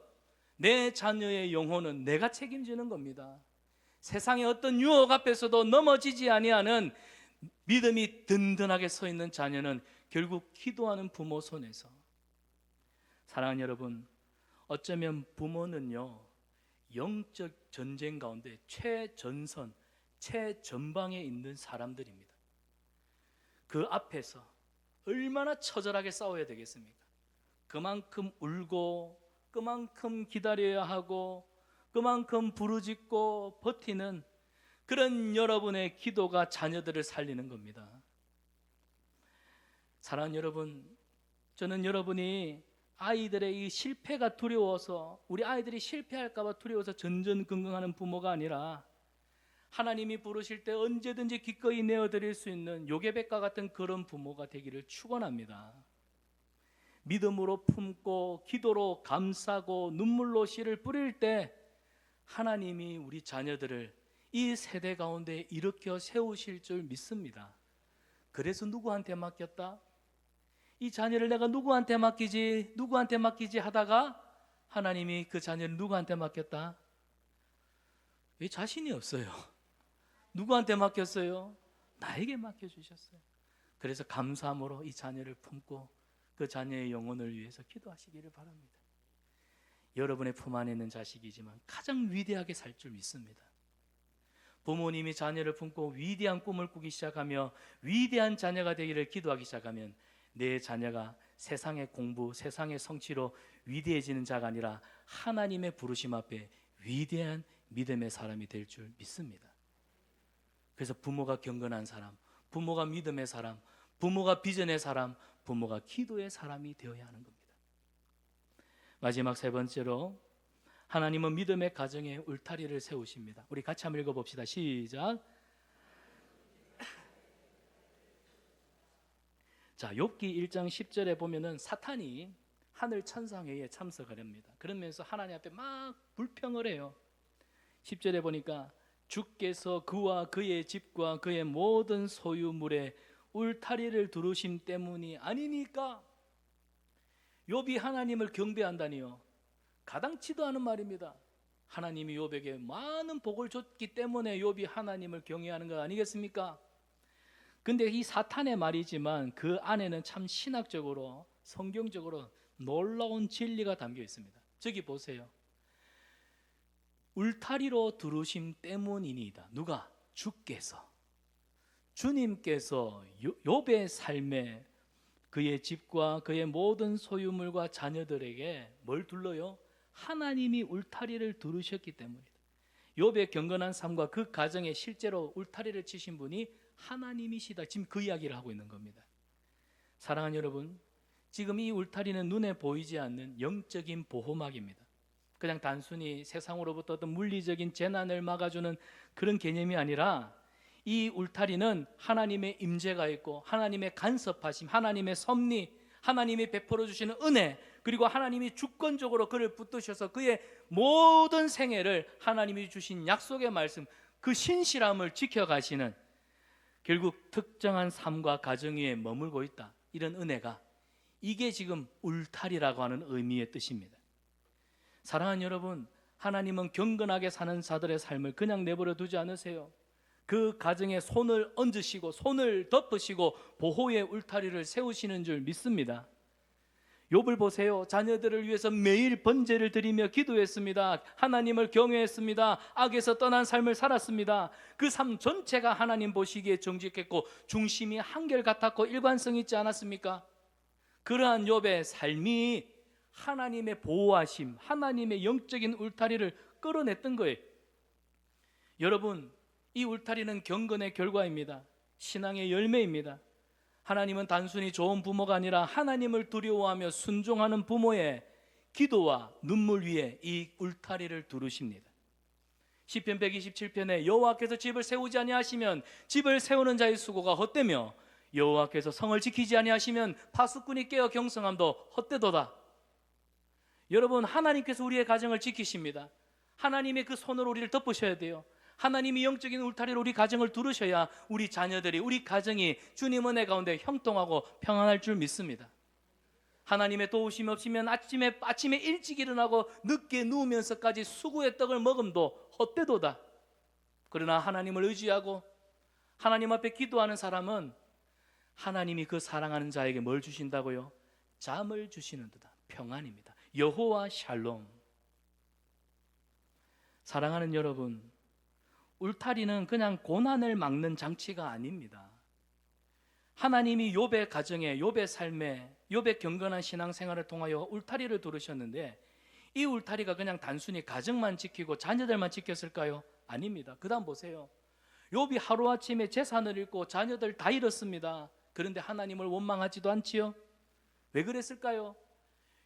내 자녀의 영혼은 내가 책임지는 겁니다. 세상의 어떤 유혹 앞에서도 넘어지지 아니하는 믿음이 든든하게 서 있는 자녀는 결국 기도하는 부모 손에서. 사랑하는 여러분, 어쩌면 부모는요, 영적 전쟁 가운데 최전선, 최전방에 있는 사람들입니다. 그 앞에서 얼마나 처절하게 싸워야 되겠습니까? 그만큼 울고, 그만큼 기다려야 하고, 그만큼 부르짖고 버티는 그런 여러분의 기도가 자녀들을 살리는 겁니다. 사랑하는 여러분, 저는 여러분이 아이들의 이 실패가 두려워서, 우리 아이들이 실패할까 봐 두려워서 전전긍긍하는 부모가 아니라 하나님이 부르실 때 언제든지 기꺼이 내어드릴 수 있는 요게벳과 같은 그런 부모가 되기를 축원합니다. 믿음으로 품고 기도로 감싸고 눈물로 씨를 뿌릴 때 하나님이 우리 자녀들을 이 세대 가운데 일으켜 세우실 줄 믿습니다. 그래서 누구한테 맡겼다? 이 자녀를 내가 누구한테 맡기지 하다가 하나님이 그 자녀를 누구한테 맡겼다? 왜 자신이 없어요? 누구한테 맡겼어요? 나에게 맡겨주셨어요. 그래서 감사함으로 이 자녀를 품고 그 자녀의 영혼을 위해서 기도하시기를 바랍니다. 여러분의 품 안에 있는 자식이지만 가장 위대하게 살 줄 믿습니다. 부모님이 자녀를 품고 위대한 꿈을 꾸기 시작하며 위대한 자녀가 되기를 기도하기 시작하면 내 자녀가 세상의 공부, 세상의 성취로 위대해지는 자가 아니라 하나님의 부르심 앞에 위대한 믿음의 사람이 될 줄 믿습니다. 그래서 부모가 경건한 사람, 부모가 믿음의 사람, 부모가 비전의 사람, 부모가 기도의 사람이 되어야 하는 겁니다. 마지막 세 번째로 하나님은 믿음의 가정에 울타리를 세우십니다. 우리 같이 한번 읽어봅시다. 시작. 자, 욥기 1장 10절에 보면은 사탄이 하늘 천상회의에 참석을 합니다. 그러면서 하나님 앞에 막 불평을 해요. 10절에 보니까 주께서 그와 그의 집과 그의 모든 소유물에 울타리를 두르심 때문이 아니니까. 욥이 하나님을 경배한다니요, 가당치도 않은 말입니다. 하나님이 욥에게 많은 복을 줬기 때문에 욥이 하나님을 경외하는 거 아니겠습니까? 근데 이 사탄의 말이지만 그 안에는 참 신학적으로 성경적으로 놀라운 진리가 담겨 있습니다. 저기 보세요. 울타리로 두르심 때문이니이다. 누가? 주께서. 주님께서 욥의 삶에 그의 집과 그의 모든 소유물과 자녀들에게 뭘 둘러요? 하나님이 울타리를 두르셨기 때문이다. 욥의 경건한 삶과 그 가정에 실제로 울타리를 치신 분이 하나님이시다. 지금 그 이야기를 하고 있는 겁니다. 사랑하는 여러분, 지금 이 울타리는 눈에 보이지 않는 영적인 보호막입니다. 그냥 단순히 세상으로부터 어떤 물리적인 재난을 막아주는 그런 개념이 아니라 이 울타리는 하나님의 임재가 있고 하나님의 간섭하심, 하나님의 섭리, 하나님이 베풀어 주시는 은혜, 그리고 하나님이 주권적으로 그를 붙드셔서 그의 모든 생애를 하나님이 주신 약속의 말씀, 그 신실함을 지켜가시는, 결국 특정한 삶과 가정 위에 머물고 있다. 이런 은혜가, 이게 지금 울타리라고 하는 의미의 뜻입니다. 사랑하는 여러분, 하나님은 경건하게 사는 자들의 삶을 그냥 내버려 두지 않으세요. 그 가정에 손을 얹으시고 손을 덮으시고 보호의 울타리를 세우시는 줄 믿습니다. 욥을 보세요. 자녀들을 위해서 매일 번제를 드리며 기도했습니다. 하나님을 경외했습니다. 악에서 떠난 삶을 살았습니다. 그 삶 전체가 하나님 보시기에 정직했고 중심이 한결같았고 일관성 있지 않았습니까? 그러한 욥의 삶이 하나님의 보호하심, 하나님의 영적인 울타리를 끌어냈던 거예요. 여러분, 이 울타리는 경건의 결과입니다. 신앙의 열매입니다. 하나님은 단순히 좋은 부모가 아니라 하나님을 두려워하며 순종하는 부모의 기도와 눈물 위에 이 울타리를 두르십니다. 시편 127편에 여호와께서 집을 세우지 아니하시면 집을 세우는 자의 수고가 헛되며 여호와께서 성을 지키지 아니하시면 파수꾼이 깨어 경성함도 헛되도다. 여러분, 하나님께서 우리의 가정을 지키십니다. 하나님의 그 손으로 우리를 덮으셔야 돼요. 하나님이 영적인 울타리로 우리 가정을 두르셔야 우리 자녀들이, 우리 가정이 주님 은혜 가운데 형통하고 평안할 줄 믿습니다. 하나님의 도우심이 없으면 아침에 일찍 일어나고 늦게 누우면서까지 수고의 떡을 먹음도 헛되도다. 그러나 하나님을 의지하고 하나님 앞에 기도하는 사람은 하나님이 그 사랑하는 자에게 뭘 주신다고요? 잠을 주시는 듯한 평안입니다. 여호와 샬롬. 사랑하는 여러분, 울타리는 그냥 고난을 막는 장치가 아닙니다. 하나님이 욥의 가정에, 욥의 삶에, 욥의 경건한 신앙생활을 통하여 울타리를 두르셨는데 이 울타리가 그냥 단순히 가정만 지키고 자녀들만 지켰을까요? 아닙니다. 그 다음 보세요. 욥이 하루아침에 재산을 잃고 자녀들 다 잃었습니다. 그런데 하나님을 원망하지도 않지요? 왜 그랬을까요?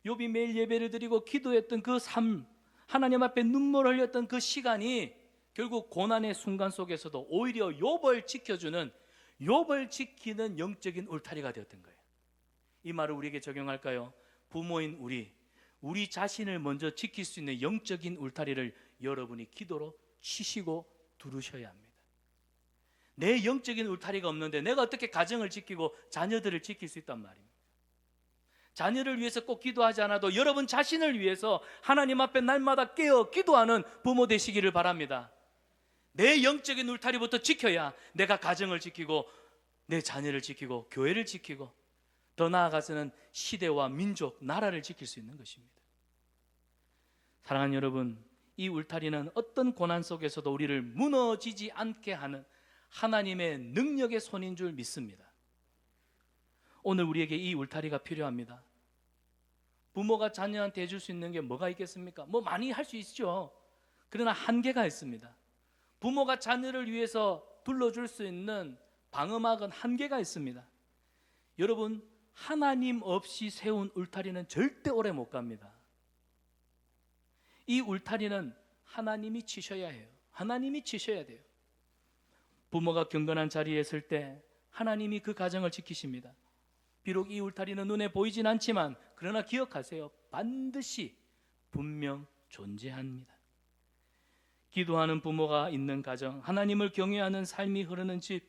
욥이 매일 예배를 드리고 기도했던 그 삶, 하나님 앞에 눈물 흘렸던 그 시간이 결국 고난의 순간 속에서도 오히려 욥을 지켜주는, 욥을 지키는 영적인 울타리가 되었던 거예요. 이 말을 우리에게 적용할까요? 부모인 우리 자신을 먼저 지킬 수 있는 영적인 울타리를 여러분이 기도로 치시고 두르셔야 합니다. 내 영적인 울타리가 없는데 내가 어떻게 가정을 지키고 자녀들을 지킬 수 있단 말입니다. 자녀를 위해서 꼭 기도하지 않아도 여러분 자신을 위해서 하나님 앞에 날마다 깨어 기도하는 부모 되시기를 바랍니다. 내 영적인 울타리부터 지켜야 내가 가정을 지키고 내 자녀를 지키고 교회를 지키고 더 나아가서는 시대와 민족, 나라를 지킬 수 있는 것입니다. 사랑하는 여러분, 이 울타리는 어떤 고난 속에서도 우리를 무너지지 않게 하는 하나님의 능력의 손인 줄 믿습니다. 오늘 우리에게 이 울타리가 필요합니다. 부모가 자녀한테 해줄 수 있는 게 뭐가 있겠습니까? 뭐 많이 할 수 있죠. 그러나 한계가 있습니다. 부모가 자녀를 위해서 둘러줄 수 있는 방어막은 한계가 있습니다. 여러분, 하나님 없이 세운 울타리는 절대 오래 못 갑니다. 이 울타리는 하나님이 치셔야 해요. 하나님이 치셔야 돼요. 부모가 경건한 자리에 있을 때 하나님이 그 가정을 지키십니다. 비록 이 울타리는 눈에 보이진 않지만 그러나 기억하세요. 반드시 분명 존재합니다. 기도하는 부모가 있는 가정, 하나님을 경외하는 삶이 흐르는 집,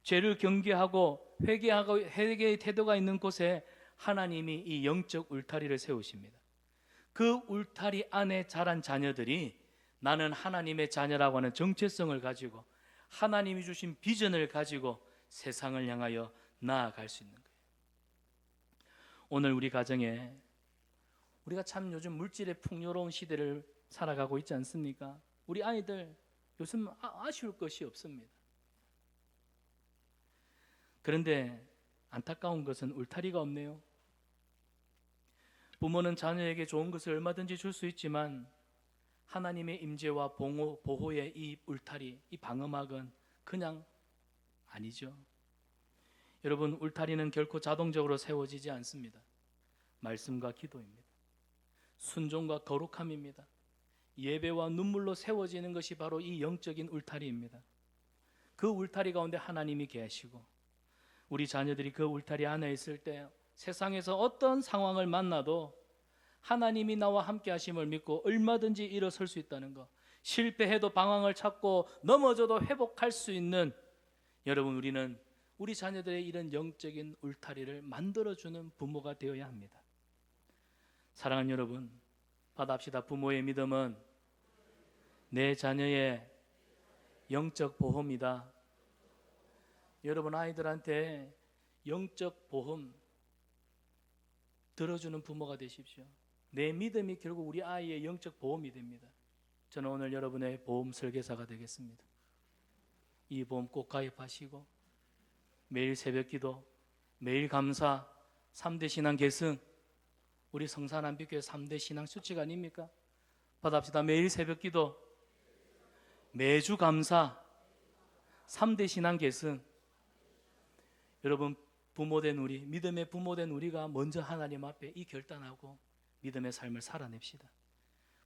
죄를 경계하고 회개의 태도가 있는 곳에 하나님이 이 영적 울타리를 세우십니다. 그 울타리 안에 자란 자녀들이 나는 하나님의 자녀라고 하는 정체성을 가지고 하나님이 주신 비전을 가지고 세상을 향하여 나아갈 수 있는 거예요. 오늘 우리 가정에 우리가 참 요즘 물질의 풍요로운 시대를 살아가고 있지 않습니까? 우리 아이들 요즘 아쉬울 것이 없습니다. 그런데 안타까운 것은 울타리가 없네요. 부모는 자녀에게 좋은 것을 얼마든지 줄 수 있지만 하나님의 임재와 보호의 이 울타리, 이 방어막은 그냥 아니죠. 여러분, 울타리는 결코 자동적으로 세워지지 않습니다. 말씀과 기도입니다. 순종과 거룩함입니다. 예배와 눈물로 세워지는 것이 바로 이 영적인 울타리입니다. 그 울타리 가운데 하나님이 계시고 우리 자녀들이 그 울타리 안에 있을 때 세상에서 어떤 상황을 만나도 하나님이 나와 함께 하심을 믿고 얼마든지 일어설 수 있다는 것, 실패해도 방황을 찾고 넘어져도 회복할 수 있는, 여러분, 우리는 우리 자녀들의 이런 영적인 울타리를 만들어주는 부모가 되어야 합니다. 사랑하는 여러분, 받아합시다. 부모의 믿음은 내 자녀의 영적 보험이다. 여러분, 아이들한테 영적 보험 들어주는 부모가 되십시오. 내 믿음이 결국 우리 아이의 영적 보험이 됩니다. 저는 오늘 여러분의 보험 설계사가 되겠습니다. 이 보험 꼭 가입하시고 매일 새벽기도, 매일 감사, 3대 신앙 계승, 우리 성산안비교회 3대 신앙 수칙 아닙니까? 받아합시다. 매일 새벽기도, 매주 감사, 3대 신앙 계승. 여러분, 부모된 우리, 믿음의 부모된 우리가 먼저 하나님 앞에 이 결단하고 믿음의 삶을 살아냅시다.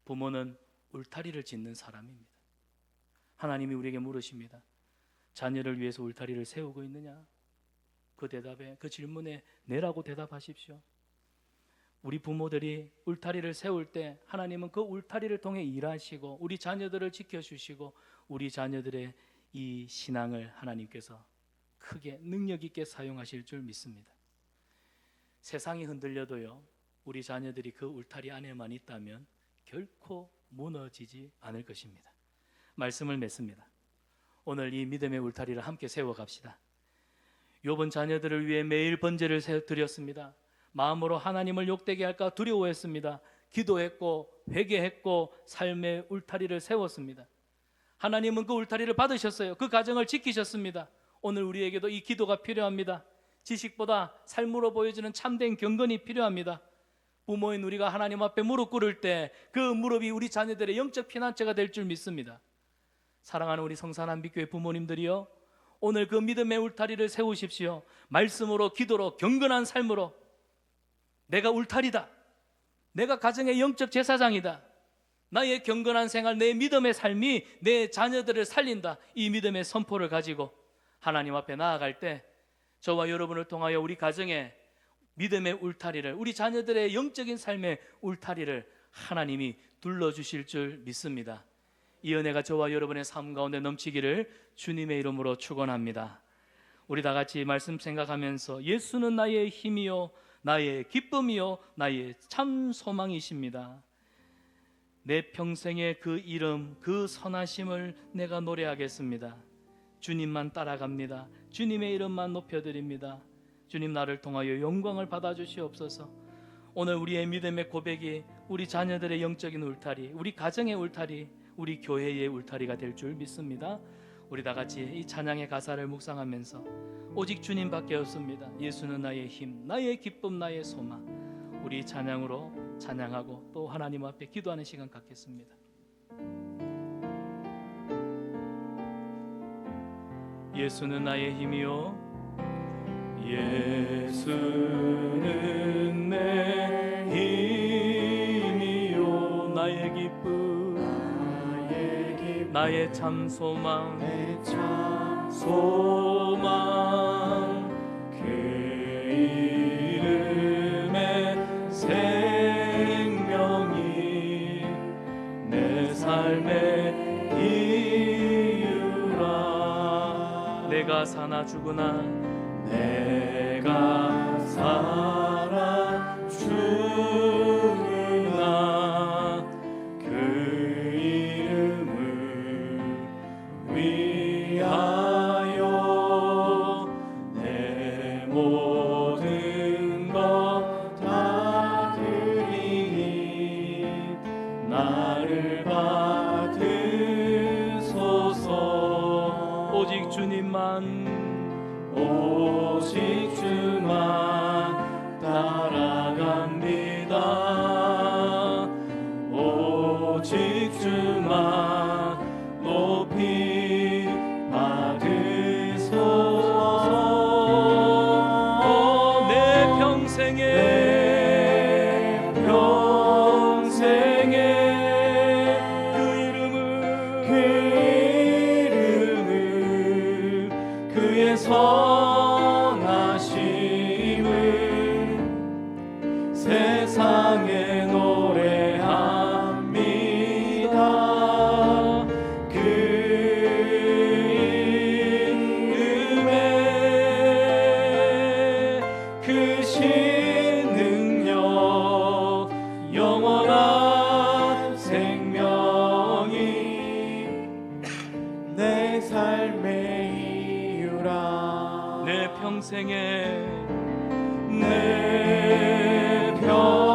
부모는 울타리를 짓는 사람입니다. 하나님이 우리에게 물으십니다. 자녀를 위해서 울타리를 세우고 있느냐? 그 대답에, 그 질문에 네라고 대답하십시오. 우리 부모들이 울타리를 세울 때 하나님은 그 울타리를 통해 일하시고 우리 자녀들을 지켜주시고 우리 자녀들의 이 신앙을 하나님께서 크게 능력 있게 사용하실 줄 믿습니다. 세상이 흔들려도요, 우리 자녀들이 그 울타리 안에만 있다면 결코 무너지지 않을 것입니다. 말씀을 맺습니다. 오늘 이 믿음의 울타리를 함께 세워갑시다. 욥은 자녀들을 위해 매일 번제를 드렸습니다. 마음으로 하나님을 욕되게 할까 두려워했습니다. 기도했고 회개했고 삶의 울타리를 세웠습니다. 하나님은 그 울타리를 받으셨어요. 그 가정을 지키셨습니다. 오늘 우리에게도 이 기도가 필요합니다. 지식보다 삶으로 보여주는 참된 경건이 필요합니다. 부모인 우리가 하나님 앞에 무릎 꿇을 때 그 무릎이 우리 자녀들의 영적 피난처가 될 줄 믿습니다. 사랑하는 우리 성산안비교회 부모님들이요, 오늘 그 믿음의 울타리를 세우십시오. 말씀으로, 기도로, 경건한 삶으로. 내가 울타리다. 내가 가정의 영적 제사장이다. 나의 경건한 생활, 내 믿음의 삶이 내 자녀들을 살린다. 이 믿음의 선포를 가지고 하나님 앞에 나아갈 때 저와 여러분을 통하여 우리 가정의 믿음의 울타리를, 우리 자녀들의 영적인 삶의 울타리를 하나님이 둘러주실 줄 믿습니다. 이 은혜가 저와 여러분의 삶 가운데 넘치기를 주님의 이름으로 축원합니다. 우리 다 같이 말씀 생각하면서 예수는 나의 힘이요 나의 기쁨이요 나의 참 소망이십니다. 내 평생의 그 이름, 그 선하심을 내가 노래하겠습니다. 주님만 따라갑니다. 주님의 이름만 높여드립니다. 주님, 나를 통하여 영광을 받아주시옵소서. 오늘 우리의 믿음의 고백이 우리 자녀들의 영적인 울타리, 우리 가정의 울타리, 우리 교회의 울타리가 될 줄 믿습니다. 우리 다 같이 이 찬양의 가사를 묵상하면서 오직 주님밖에 없습니다. 예수는 나의 힘, 나의 기쁨, 나의 소망. 우리 찬양으로 찬양하고 또 하나님 앞에 기도하는 시간 갖겠습니다. 예수는 나의 힘이요, 예수는 내 힘이요, 나의 기쁨, 나의 참 소망, 그 이름의 생명이 내 삶의 이유라. 내가 사나 죽으나, 내가 살아 죽으나 그 이름을 위하여 내 모든 것 다 드리니 나를 받으소서. 오직 주님만, 오직 주만 따라갑니다. 오직 주만 높이 받으소서. 내 평생에 그의 선하심을 세상에 노래합니다. 그 이름에 크신 능력, 영원한 생명이 내 삶의 내 평생에, 내 평생에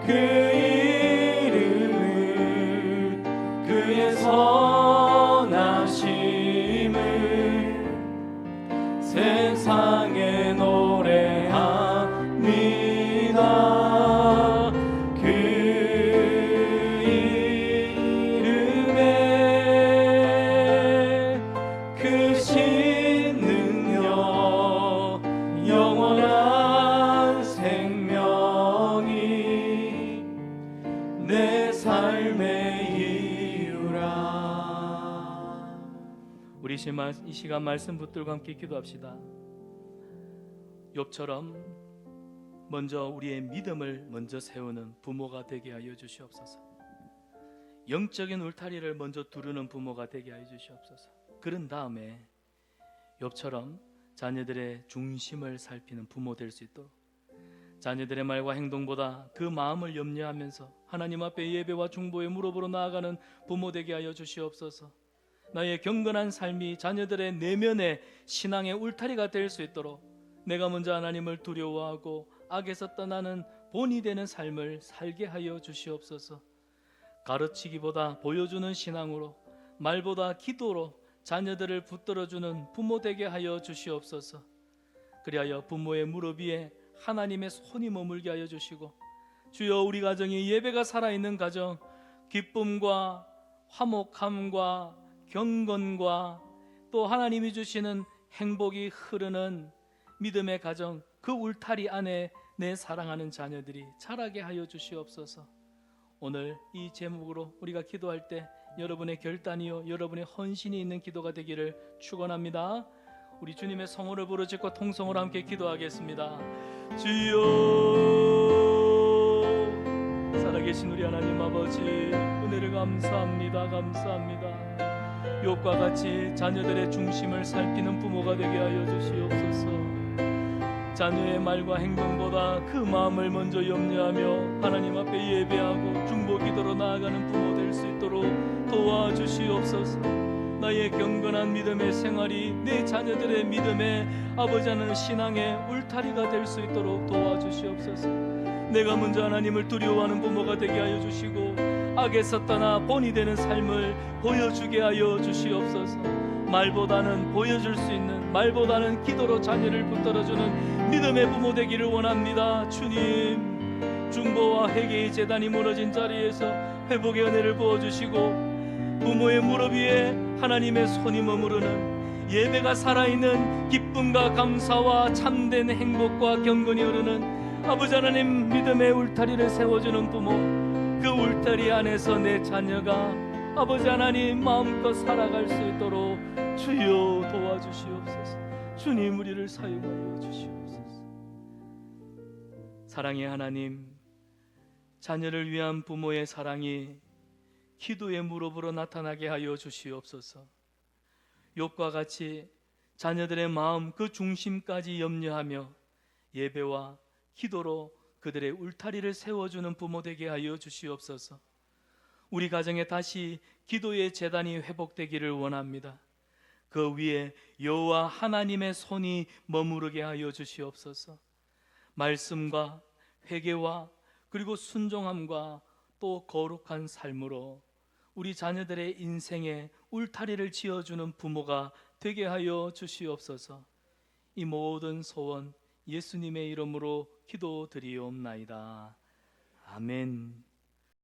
그 이름을, 그의 선하심을 세상에 노래합니다. 그 크신 능력, 영원한 생명이 내 삶의 이유라. 우리 이 시간 말씀 붙들고 함께 기도합시다. 욥처럼 먼저 우리의 믿음을 먼저 세우는 부모가 되게 하여 주시옵소서. 영적인 울타리를 먼저 두르는 부모가 되게 하여 주시옵소서. 그런 다음에 욥처럼 자녀들의 중심을 살피는 부모 될 수 있도록, 자녀들의 말과 행동보다 그 마음을 염려하면서 하나님 앞에 예배와 중보의 무릎으로 나아가는 부모 되게 하여 주시옵소서. 나의 경건한 삶이 자녀들의 내면의 신앙의 울타리가 될 수 있도록 내가 먼저 하나님을 두려워하고 악에서 떠나는 본이 되는 삶을 살게 하여 주시옵소서. 가르치기보다 보여주는 신앙으로, 말보다 기도로 자녀들을 붙들어주는 부모 되게 하여 주시옵소서. 그리하여 부모의 무릎 위에 하나님의 손이 머물게 하여 주시고, 주여 우리 가정이 예배가 살아있는 가정, 기쁨과 화목함과 경건과 또 하나님이 주시는 행복이 흐르는 믿음의 가정, 그 울타리 안에 내 사랑하는 자녀들이 자라게 하여 주시옵소서. 오늘 이 제목으로 우리가 기도할 때 여러분의 결단이요, 여러분의 헌신이 있는 기도가 되기를 축원합니다. 우리 주님의 성호를 부르짖고 통성으로 함께 기도하겠습니다. 주여, 살아계신 우리 하나님 아버지, 은혜를 감사합니다. 감사합니다. 욥과 같이 자녀들의 중심을 살피는 부모가 되게 하여 주시옵소서. 자녀의 말과 행동보다 그 마음을 먼저 염려하며 하나님 앞에 예배하고 중보 기도로 나아가는 부모 될 수 있도록 도와주시옵소서. 나의 경건한 믿음의 생활이 내 자녀들의 믿음의 아버지 하나님 신앙의 울타리가 될 수 있도록 도와주시옵소서. 내가 먼저 하나님을 두려워하는 부모가 되게 하여 주시고 악에서 떠나 본이 되는 삶을 보여주게 하여 주시옵소서. 말보다는 보여줄 수 있는, 말보다는 기도로 자녀를 붙들어주는 믿음의 부모 되기를 원합니다. 주님, 중보와 회개의 제단이 무너진 자리에서 회복의 은혜를 부어주시고 부모의 무릎 위에 하나님의 손이 머무르는 예배가 살아있는 기쁨과 감사와 참된 행복과 경건이 흐르는 아버지 하나님 믿음의 울타리를 세워주는 부모, 그 울타리 안에서 내 자녀가 아버지 하나님 마음껏 살아갈 수 있도록 주여 도와주시옵소서. 주님 우리를 사용하여 주시옵소서. 사랑의 하나님, 자녀를 위한 부모의 사랑이 기도의 무릎으로 나타나게 하여 주시옵소서. 욥과 같이 자녀들의 마음 그 중심까지 염려하며 예배와 기도로 그들의 울타리를 세워주는 부모 되게 하여 주시옵소서. 우리 가정에 다시 기도의 제단이 회복되기를 원합니다. 그 위에 여호와 하나님의 손이 머무르게 하여 주시옵소서. 말씀과 회개와 그리고 순종함과 또 거룩한 삶으로 우리 자녀들의 인생에 울타리를 지어주는 부모가 되게 하여 주시옵소서. 이 모든 소원 예수님의 이름으로 기도드리옵나이다. 아멘.